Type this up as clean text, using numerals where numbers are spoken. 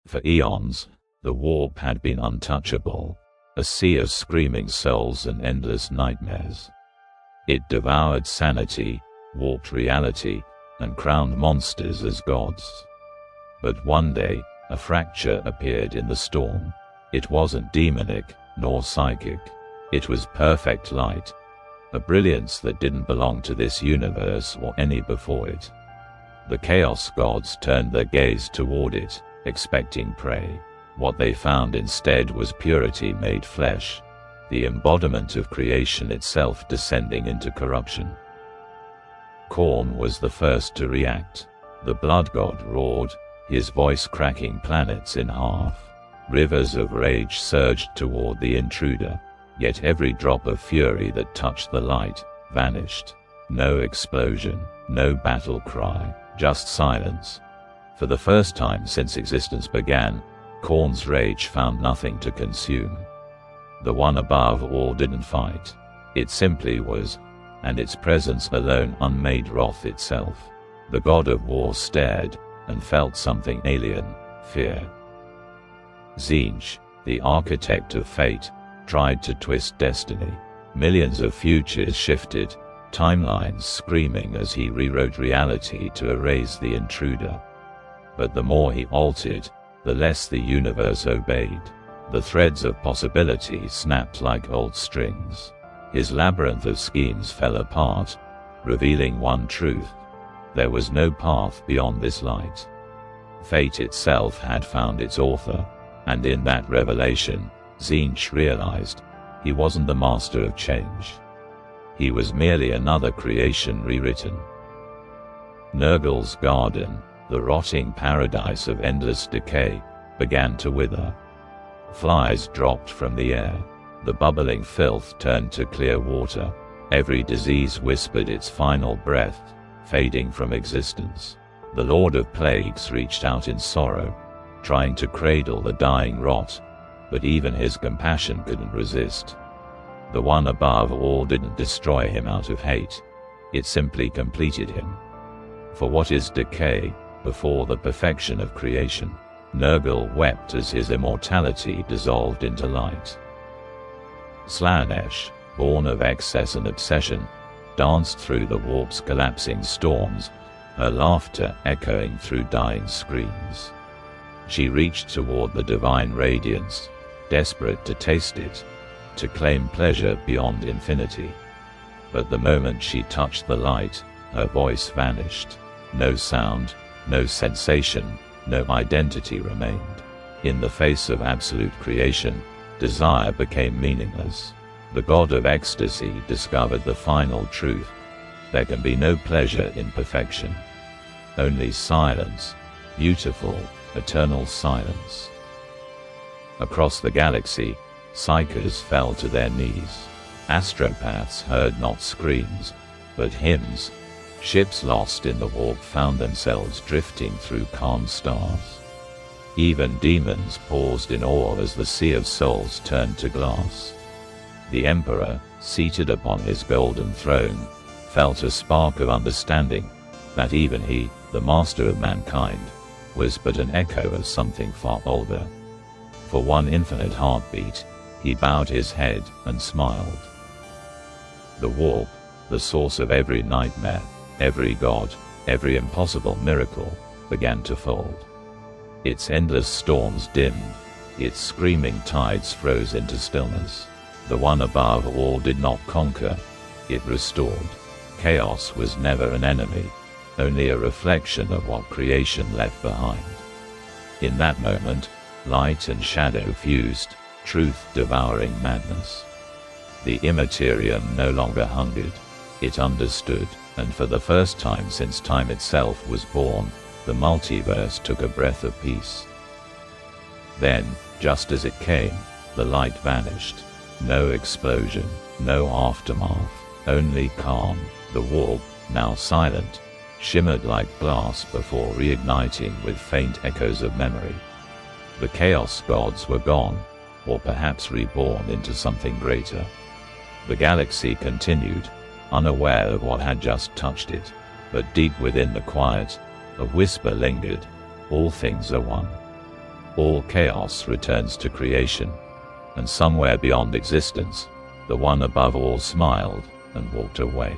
For eons, the warp had been untouchable, a sea of screaming souls and endless nightmares. It devoured sanity, warped reality, and crowned monsters as gods. But one day, a fracture appeared in the storm. It wasn't demonic, nor psychic. It was perfect light, a brilliance that didn't belong to this universe or any before it. The Chaos Gods turned their gaze toward it, expecting prey. What they found instead was purity made flesh, the embodiment of creation itself descending into corruption. Khorne was the first to react. The Blood God roared, his voice cracking planets in half. Rivers of rage surged toward the intruder, yet every drop of fury that touched the light vanished. No explosion, no battle cry, just silence. For the first time since existence began, Khorne's rage found nothing to consume. The one above all didn't fight. It simply was, and its presence alone unmade wrath itself. The god of war stared, and felt something alien, fear. Tzeentch, the architect of fate, tried to twist destiny. Millions of futures shifted, timelines screaming as he rewrote reality to erase the intruder. But the more he altered, the less the universe obeyed. The threads of possibility snapped like old strings. His labyrinth of schemes fell apart, revealing one truth: there was no path beyond this light. Fate itself had found its author, and in that revelation, Tzeentch realized he wasn't the master of change. He was merely another creation rewritten. Nurgle's garden, the rotting paradise of endless decay, began to wither. Flies dropped from the air. The bubbling filth turned to clear water. Every disease whispered its final breath, fading from existence. The Lord of Plagues reached out in sorrow, trying to cradle the dying rot, but even his compassion couldn't resist. The one above all didn't destroy him out of hate. It simply completed him. For what is decay before the perfection of creation? Nurgle wept as his immortality dissolved into light. Slaanesh, born of excess and obsession, danced through the warp's collapsing storms, her laughter echoing through dying screams. She reached toward the divine radiance, desperate to taste it, to claim pleasure beyond infinity. But the moment she touched the light, her voice vanished. No sound, no sensation, no identity remained. In the face of absolute creation, desire became meaningless. The god of ecstasy discovered the final truth: there can be no pleasure in perfection. Only silence, beautiful, eternal silence. Across the galaxy, psychers fell to their knees. Astropaths heard not screams, but hymns. Ships lost in the warp found themselves drifting through calm stars. Even demons paused in awe as the sea of souls turned to glass. The Emperor, seated upon his golden throne, felt a spark of understanding that even he, the master of mankind, was but an echo of something far older. For one infinite heartbeat, he bowed his head and smiled. The warp, the source of every nightmare, every god, every impossible miracle, began to fold. Its endless storms dimmed, its screaming tides froze into stillness. The one above all did not conquer, it restored. Chaos was never an enemy, only a reflection of what creation left behind. In that moment, light and shadow fused, truth devouring madness. The Immaterium no longer hungered, it understood, and for the first time since time itself was born, the multiverse took a breath of peace. Then, just as it came, the light vanished. No explosion, no aftermath, only calm. The warp, now silent, shimmered like glass before reigniting with faint echoes of memory. The Chaos Gods were gone, or perhaps reborn into something greater. The galaxy continued, unaware of what had just touched it, but deep within the quiet, a whisper lingered: all things are one. All chaos returns to creation, and somewhere beyond existence, the one above all smiled and walked away.